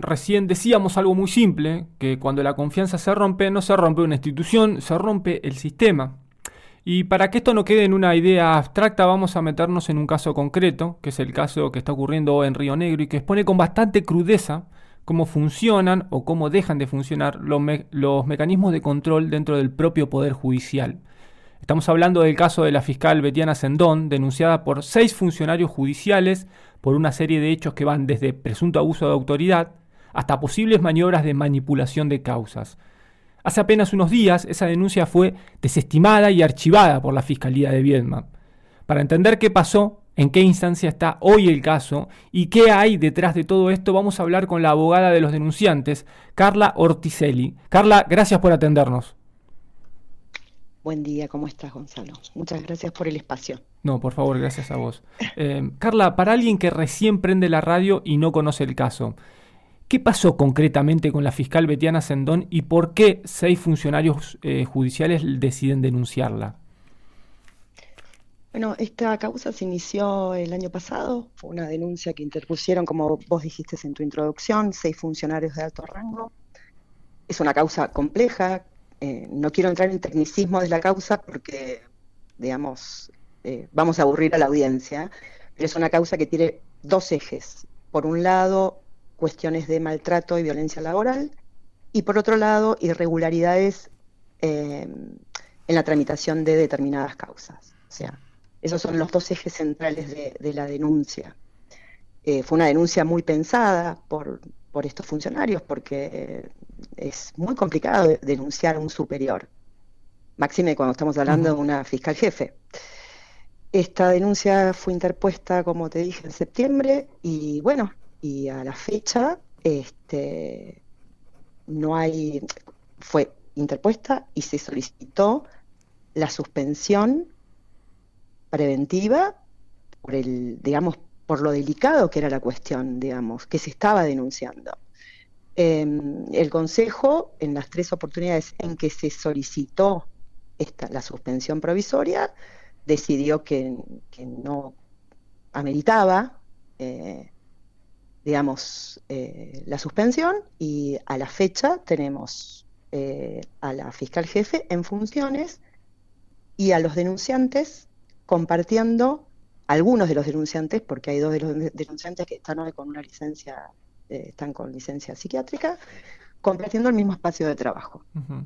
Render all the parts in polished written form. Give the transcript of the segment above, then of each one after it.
recién decíamos algo muy simple, que cuando la confianza se rompe, no se rompe una institución, se rompe el sistema. Y para que esto no quede en una idea abstracta, vamos a meternos en un caso concreto, que es el caso que está ocurriendo en Río Negro y que expone con bastante crudeza cómo funcionan o cómo dejan de funcionar los mecanismos de control dentro del propio Poder Judicial. Estamos hablando del caso de la fiscal Betiana Sendón, denunciada por 6 funcionarios judiciales por una serie de hechos que van desde presunto abuso de autoridad hasta posibles maniobras de manipulación de causas. Hace apenas unos días, esa denuncia fue desestimada y archivada por la Fiscalía de Viedma. Para entender qué pasó, en qué instancia está hoy el caso y qué hay detrás de todo esto, vamos a hablar con la abogada de los denunciantes, Carla Ortizelli. Carla, gracias por atendernos. Buen día, ¿cómo estás, Gonzalo? Muchas gracias por el espacio. No, por favor, gracias a vos. Carla, para alguien que recién prende la radio y no conoce el caso, ¿qué pasó concretamente con la fiscal Betiana Sendón y por qué 6 funcionarios judiciales deciden denunciarla? Bueno, esta causa se inició el año pasado. Fue una denuncia que interpusieron, como vos dijiste en tu introducción, 6 funcionarios de alto rango. Es una causa compleja. No quiero entrar en tecnicismo de la causa porque, digamos, vamos a aburrir a la audiencia, pero es una causa que tiene 2 ejes. Por un lado, cuestiones de maltrato y violencia laboral, y por otro lado, irregularidades en la tramitación de determinadas causas. O sea, esos son los 2 ejes centrales de la denuncia. Fue una denuncia muy pensada por estos funcionarios porque es muy complicado denunciar a un superior, máxime cuando estamos hablando de una fiscal jefe. Esta denuncia fue interpuesta, como te dije, en septiembre y bueno, y a la fecha fue interpuesta y se solicitó la suspensión preventiva por lo delicado que era la cuestión, digamos, que se estaba denunciando. El Consejo, en las 3 oportunidades en que se solicitó la suspensión provisoria, decidió que no ameritaba, la suspensión, y a la fecha tenemos a la fiscal jefe en funciones y a los denunciantes compartiendo, algunos de los denunciantes, porque hay 2 de los denunciantes que están hoy con una licencia, están con licencia psiquiátrica, compartiendo el mismo espacio de trabajo. Uh-huh.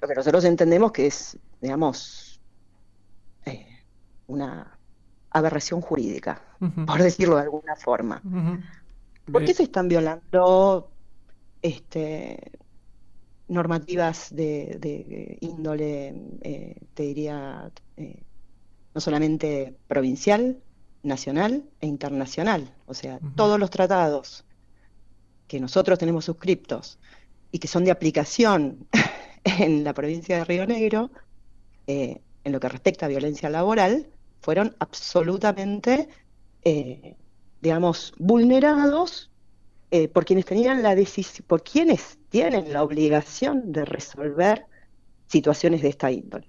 Lo que nosotros entendemos que es, digamos, una aberración jurídica, Uh-huh. por decirlo de alguna forma. Uh-huh. ¿Por qué se están violando normativas de índole, te diría, no solamente provincial, nacional e internacional? O sea, Uh-huh. todos los tratados que nosotros tenemos suscriptos y que son de aplicación en la provincia de Río Negro, en lo que respecta a violencia laboral, fueron absolutamente, vulnerados por quienes tenían por quienes tienen la obligación de resolver situaciones de esta índole.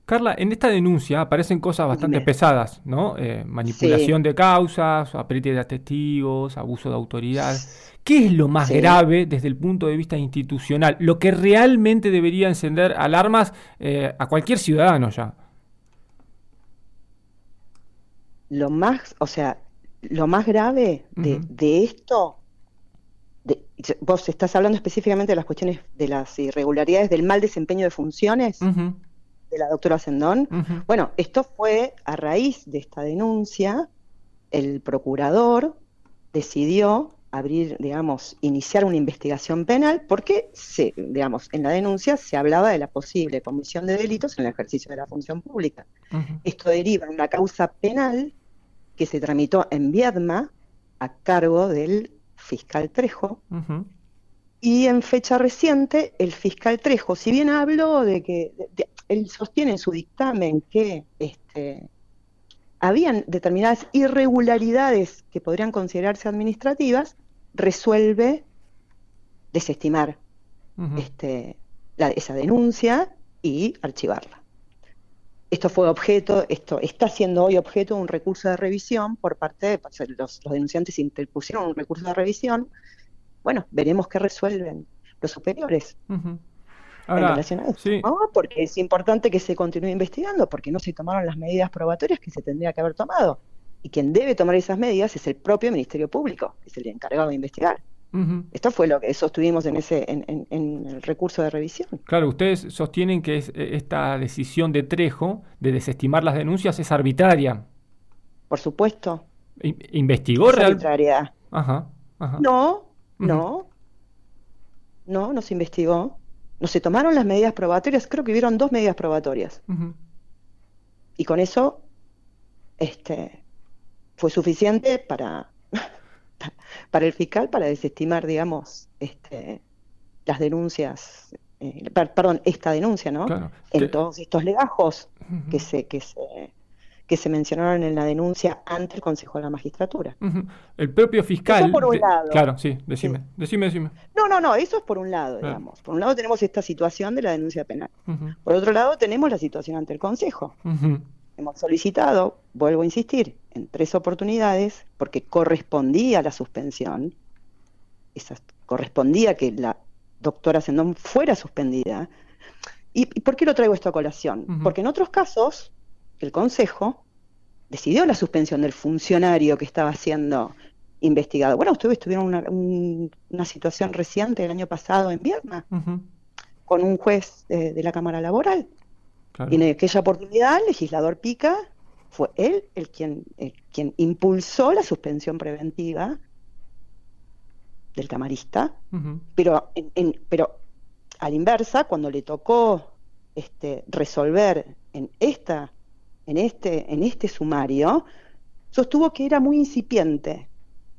Carla, en esta denuncia aparecen cosas bastante Dime. pesadas, ¿no? Manipulación Sí, de causas, apriete de testigos, abuso de autoridad. ¿Qué es lo más sí. grave desde el punto de vista institucional? Lo que realmente debería encender alarmas a cualquier ciudadano ya. Lo más grave Uh-huh. de esto, vos estás hablando específicamente de las cuestiones de las irregularidades del mal desempeño de funciones Uh-huh. de la doctora Sendón. Uh-huh. Bueno, esto fue a raíz de esta denuncia. El procurador decidió iniciar una investigación penal porque en la denuncia se hablaba de la posible comisión de delitos en el ejercicio de la función pública. Uh-huh. Esto deriva en una causa penal que se tramitó en Viedma a cargo del fiscal Trejo. Uh-huh. Y en fecha reciente, el fiscal Trejo, si bien habló de que él sostiene en su dictamen que habían determinadas irregularidades que podrían considerarse administrativas, resuelve desestimar Uh-huh. esa denuncia y archivarla. Esto está siendo hoy objeto de un recurso de revisión por parte de los denunciantes. Interpusieron un recurso de revisión Bueno, veremos qué resuelven los superiores Ujú. en Ahora, relación a esto, sí, ¿no? Porque es importante que se continúe investigando, porque no se tomaron las medidas probatorias que se tendría que haber tomado. Y quien debe tomar esas medidas es el propio Ministerio Público, que es el encargado de investigar. ujú. Esto fue lo que sostuvimos en el recurso de revisión. Claro, ustedes sostienen que esta decisión de Trejo de desestimar las denuncias es arbitraria. Por supuesto, ¿Investigó es real? arbitraria. Ajá, ajá. No, Ujú, no, no se investigó. No se tomaron las medidas probatorias, creo que hubieron 2 medidas probatorias. ujú, Y con eso fue suficiente para el fiscal para desestimar, digamos, las denuncias, perdón, esta denuncia, ¿no? claro. En todos estos legajos que Ujú, se, que se, que se mencionaron en la denuncia ante el Consejo de la Magistratura. ujú. El propio Eso fiscal, por un lado. claro, sí, Sí. decime. No, eso es por un lado, Claro. digamos. Por un lado tenemos esta situación de la denuncia penal. Ujú, Por otro lado tenemos la situación ante el Consejo. ujú, Hemos solicitado, vuelvo a insistir, en 3 oportunidades, porque correspondía la suspensión, correspondía que la doctora Sendón fuera suspendida. ¿Y por qué lo traigo esto a colación? ujú. Porque en otros casos, el Consejo decidió la suspensión del funcionario que estaba siendo investigado. Bueno, ustedes tuvieron una situación reciente el año pasado en Viedma, Ujú, con un juez de la Cámara Laboral. Y claro. en aquella oportunidad, el legislador Pica fue él quien impulsó la suspensión preventiva del camarista, Ujú, pero a la inversa, cuando le tocó resolver en este sumario, sostuvo que era muy incipiente.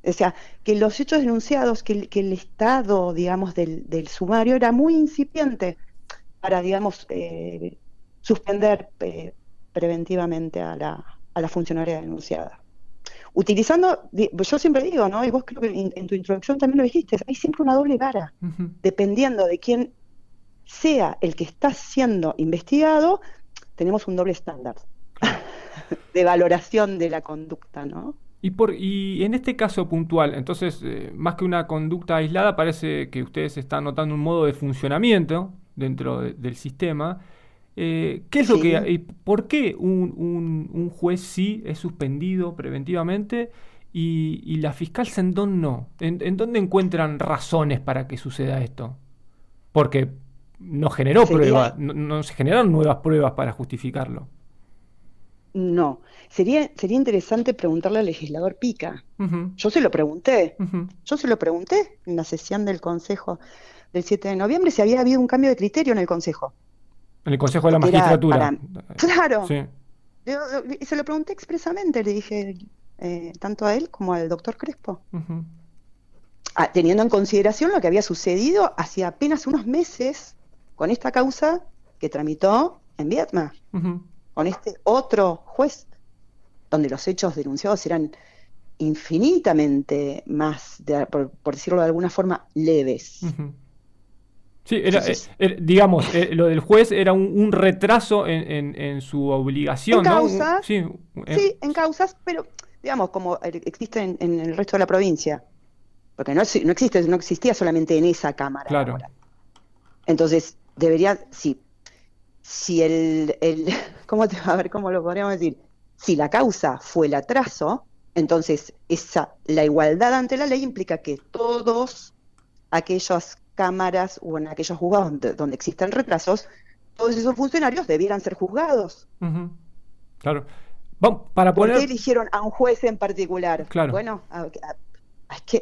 O sea, que los hechos denunciados, que el estado, digamos, del sumario era muy incipiente para, digamos, suspender preventivamente a la funcionaria denunciada. Utilizando, yo siempre digo, ¿no? Y vos creo que en tu introducción también lo dijiste, hay siempre una doble vara, ujú. dependiendo de quién sea el que está siendo investigado, tenemos un doble estándar Claro. de valoración de la conducta, ¿no? Y en este caso puntual, entonces, más que una conducta aislada, parece que ustedes están notando un modo de funcionamiento dentro del sistema. ¿Qué es lo que, Sí. y por qué un juez sí es suspendido preventivamente y la fiscal Sendón no? ¿En dónde encuentran razones para que suceda esto? Porque no generó Sería, pruebas, no se generaron nuevas pruebas para justificarlo. no, sería interesante preguntarle al legislador Pica. Ujú, Yo se lo pregunté, ujú. en la sesión del Consejo del 7 de noviembre si había habido un cambio de criterio en el Consejo, En el Consejo de la porque era Magistratura. para... Claro, Sí. y se lo pregunté expresamente, le dije tanto a él como al doctor Crespo, Ujú, teniendo en consideración lo que había sucedido hace apenas unos meses con esta causa que tramitó en Viedma, ujú, con este otro juez, donde los hechos denunciados eran infinitamente más, por decirlo de alguna forma, leves. ujú. Sí, Entonces, digamos, lo del juez era un retraso en su en obligación, ¿no? causas, Sí, sí, en causas, pero digamos, como existe en el resto de la provincia, porque no existía solamente en esa Cámara claro. Laboral. Entonces, debería, si ¿cómo a ver cómo lo podríamos decir? Si la causa fue el atraso, entonces la igualdad ante la ley implica que todos aquellas cámaras o en aquellos juzgados donde existen retrasos, todos esos funcionarios debieran ser juzgados. Ujú, claro. Vamos, para ¿Por qué poner, eligieron a un juez en particular? claro, Bueno,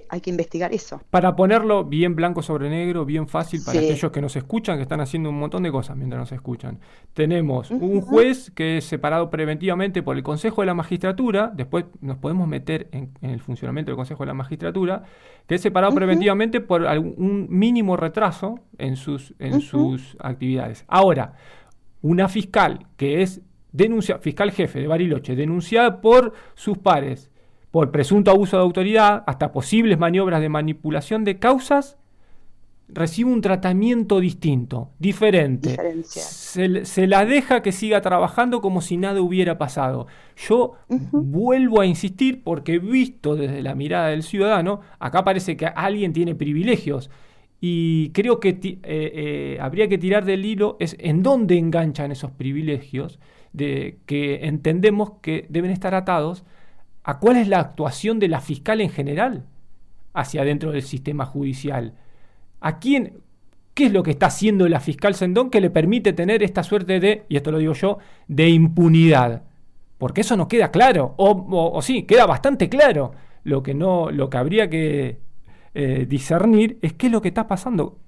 hay que investigar eso. para ponerlo bien blanco sobre negro, bien fácil para Sí. aquellos que nos escuchan, que están haciendo un montón de cosas mientras nos escuchan. Tenemos un Ujú, juez que es separado preventivamente por el Consejo de la Magistratura, después nos podemos meter en el funcionamiento del Consejo de la Magistratura, que es separado ujú, preventivamente por un mínimo retraso en ujú. sus actividades. Ahora, una fiscal que es fiscal jefe de Bariloche, denunciada por sus pares por presunto abuso de autoridad hasta posibles maniobras de manipulación de causas, recibe un tratamiento distinto, diferente. Diferencial. Se la deja que siga trabajando como si nada hubiera pasado. Yo vuelvo a insistir porque visto desde la mirada del ciudadano, acá parece que alguien tiene privilegios y creo que habría que tirar del hilo es en dónde enganchan esos privilegios de que entendemos que deben estar atados a cuál es la actuación de la fiscal en general hacia adentro del sistema judicial. ¿A quién? ¿Qué es lo que está haciendo la fiscal Sendón que le permite tener esta suerte de, y esto lo digo yo, de impunidad? Porque eso no queda claro, o sí, queda bastante claro. Lo que habría que discernir es qué es lo que está pasando.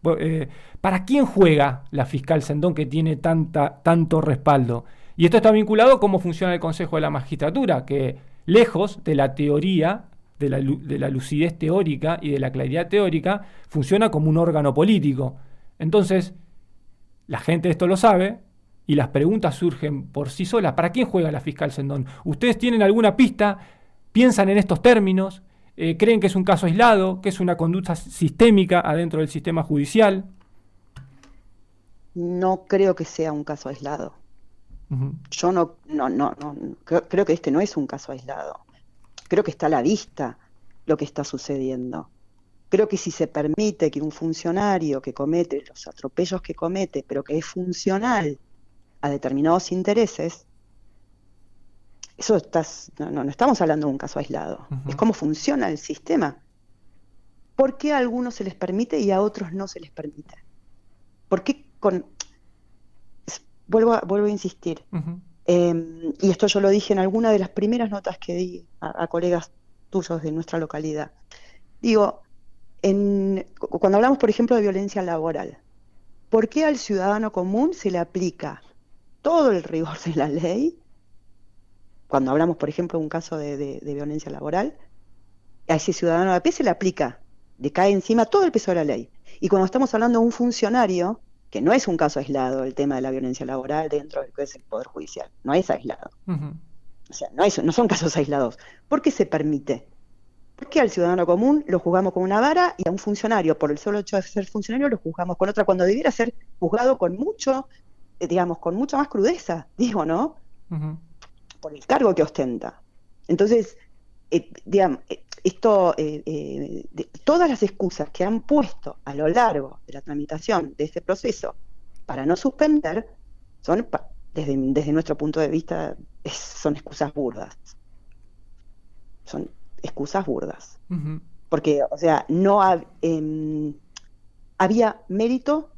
¿Para quién juega la fiscal Sendón que tiene tanto respaldo? Y esto está vinculado a cómo funciona el Consejo de la Magistratura, que lejos de la teoría, de la lucidez teórica y de la claridad teórica, funciona como un órgano político. Entonces, la gente esto lo sabe y las preguntas surgen por sí solas. ¿Para quién juega la fiscal Sendón? ¿Ustedes tienen alguna pista? ¿Piensan en estos términos? ¿Creen que es un caso aislado? ¿Que es una conducta sistémica adentro del sistema judicial? No creo que sea un caso aislado. Uh-huh. Yo no, creo que este no es un caso aislado. Creo que está a la vista lo que está sucediendo. Creo que si se permite que un funcionario que comete los atropellos que comete, pero que es funcional a determinados intereses, eso no estamos hablando de un caso aislado. Uh-huh. Es cómo funciona el sistema. ¿Por qué a algunos se les permite y a otros no se les permite? ¿Por qué vuelvo a insistir? Uh-huh. Y esto yo lo dije en alguna de las primeras notas que di a colegas tuyos de nuestra localidad. Digo, cuando hablamos, por ejemplo, de violencia laboral, ¿por qué al ciudadano común se le aplica todo el rigor de la ley? Cuando hablamos, por ejemplo, de un caso de violencia laboral, a ese ciudadano de a pie se le aplica, le cae encima todo el peso de la ley. Y cuando estamos hablando de un funcionario, que no es un caso aislado el tema de la violencia laboral dentro del que es el Poder Judicial, no es aislado. Uh-huh. O sea, no son casos aislados. ¿Por qué se permite? ¿Por qué al ciudadano común lo juzgamos con una vara y a un funcionario, por el solo hecho de ser funcionario, lo juzgamos con otra, cuando debiera ser juzgado con mucho, con mucha más crudeza, digo, ¿no? Uh-huh. Por el cargo que ostenta. Entonces, todas las excusas que han puesto a lo largo de la tramitación de este proceso para no suspender son, desde nuestro punto de vista, son excusas burdas. Son excusas burdas. Uh-huh. Porque, o sea, no había mérito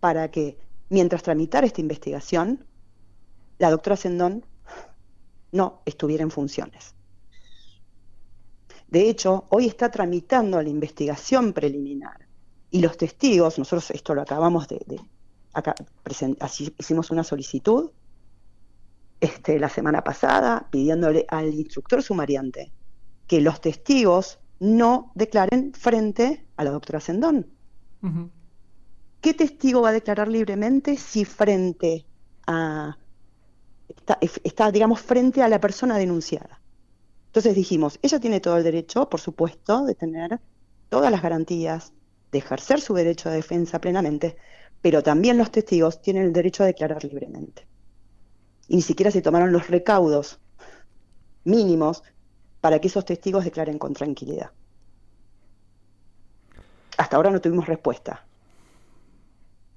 para que, mientras tramitara esta investigación, la doctora Sendón no estuviera en funciones. De hecho, hoy está tramitando la investigación preliminar y los testigos, nosotros esto lo acabamos hicimos una solicitud la semana pasada pidiéndole al instructor sumariante que los testigos no declaren frente a la doctora Sendón. Uh-huh. ¿Qué testigo va a declarar libremente si frente a está, digamos, frente a la persona denunciada? Entonces dijimos, ella tiene todo el derecho, por supuesto, de tener todas las garantías, de ejercer su derecho de defensa plenamente, pero también los testigos tienen el derecho a declarar libremente. Y ni siquiera se tomaron los recaudos mínimos para que esos testigos declaren con tranquilidad. Hasta ahora no tuvimos respuesta.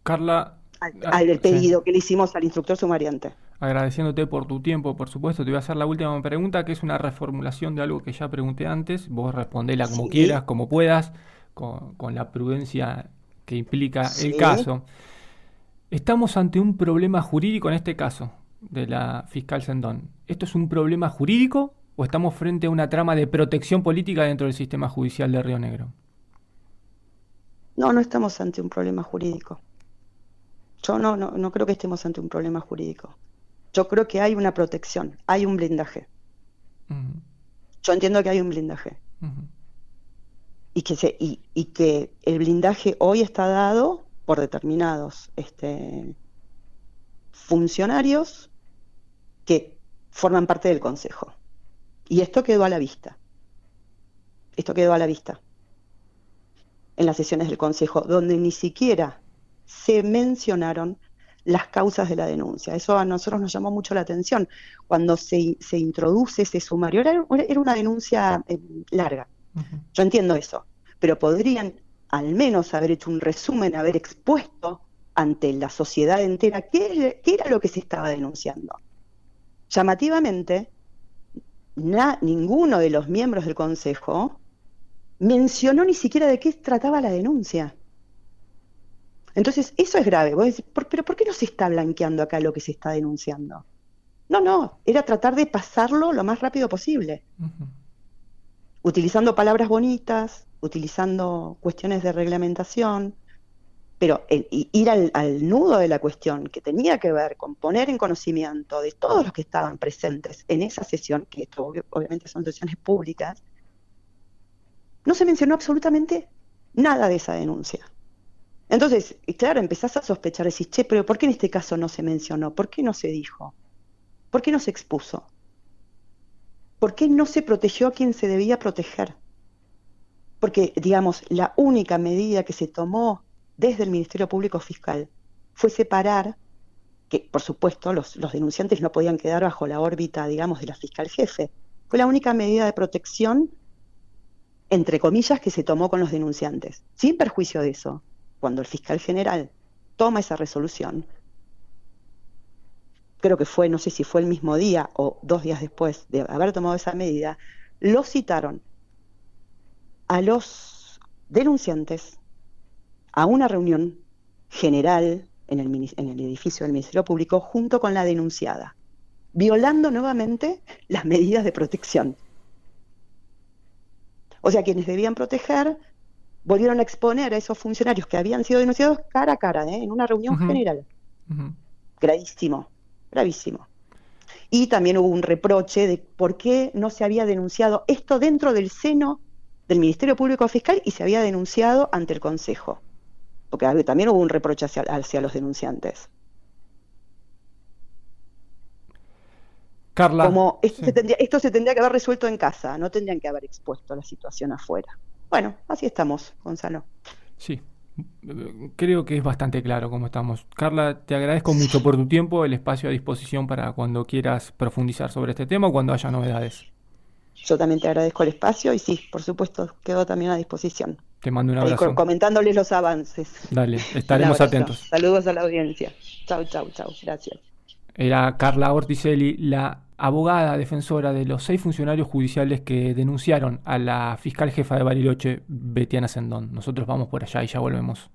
Carla, al pedido que le hicimos al instructor sumariante. Agradeciéndote por tu tiempo, por supuesto. Te voy a hacer la última pregunta, que es una reformulación de algo que ya pregunté antes. Vos respondela como quieras, como puedas, con la prudencia que implica el caso. Estamos ante un problema jurídico en este caso de la fiscal Sendón. ¿Esto es un problema jurídico o estamos frente a una trama de protección política dentro del sistema judicial de Río Negro? No estamos ante un problema jurídico. Yo no creo que estemos ante un problema jurídico. Yo creo que hay una protección, hay un blindaje. Uh-huh. Yo entiendo que hay un blindaje. Uh-huh. Y que el blindaje hoy está dado por determinados funcionarios que forman parte del Consejo. Y esto quedó a la vista. en las sesiones del Consejo, donde ni siquiera se mencionaron las causas de la denuncia. Eso a nosotros nos llamó mucho la atención. Cuando se introduce ese sumario, era una denuncia larga. Yo entiendo eso, pero podrían al menos haber hecho un resumen, haber expuesto ante la sociedad entera qué era lo que se estaba denunciando. Llamativamente, ninguno de los miembros del Consejo mencionó ni siquiera de qué trataba la denuncia. Entonces, eso es grave. Vos decís, ¿pero por qué no se está blanqueando acá lo que se está denunciando? No, era tratar de pasarlo lo más rápido posible. Utilizando palabras bonitas, utilizando cuestiones de reglamentación, pero ir al nudo de la cuestión, que tenía que ver con poner en conocimiento de todos los que estaban presentes en esa sesión, que esto obviamente son sesiones públicas, no se mencionó absolutamente nada de esa denuncia. Entonces, claro, empezás a sospechar, decís, che, pero ¿por qué en este caso no se mencionó? ¿Por qué no se dijo? ¿Por qué no se expuso? ¿Por qué no se protegió a quien se debía proteger? Porque, digamos, la única medida que se tomó desde el Ministerio Público Fiscal fue separar, que por supuesto los denunciantes no podían quedar bajo la órbita, digamos, de la fiscal jefe. Fue la única medida de protección, entre comillas, que se tomó con los denunciantes. Sin perjuicio de eso, cuando el fiscal general toma esa resolución, creo que fue, no sé si fue el mismo día o 2 días después de haber tomado esa medida, lo citaron a los denunciantes a una reunión general en el edificio del Ministerio Público junto con la denunciada, violando nuevamente las medidas de protección. O sea, quienes debían proteger volvieron a exponer a esos funcionarios que habían sido denunciados cara a cara, en una reunión general. Gravísimo, gravísimo. Y también hubo un reproche de por qué no se había denunciado esto dentro del seno del Ministerio Público Fiscal y se había denunciado ante el Consejo. Porque también hubo un reproche hacia los denunciantes. Carla. Como esto se tendría que haber resuelto en casa, no tendrían que haber expuesto la situación afuera. Bueno, así estamos, Gonzalo. Sí, creo que es bastante claro cómo estamos. Carla, te agradezco mucho por tu tiempo, el espacio a disposición para cuando quieras profundizar sobre este tema o cuando haya novedades. Yo también te agradezco el espacio y sí, por supuesto, quedo también a disposición. Te mando un abrazo. Comentándoles los avances. Dale, estaremos atentos. Saludos a la audiencia. Chau, gracias. Era Carla Ortizelli, la abogada defensora de los 6 funcionarios judiciales que denunciaron a la fiscal jefa de Bariloche, Betiana Sendón. Nosotros vamos por allá y ya volvemos.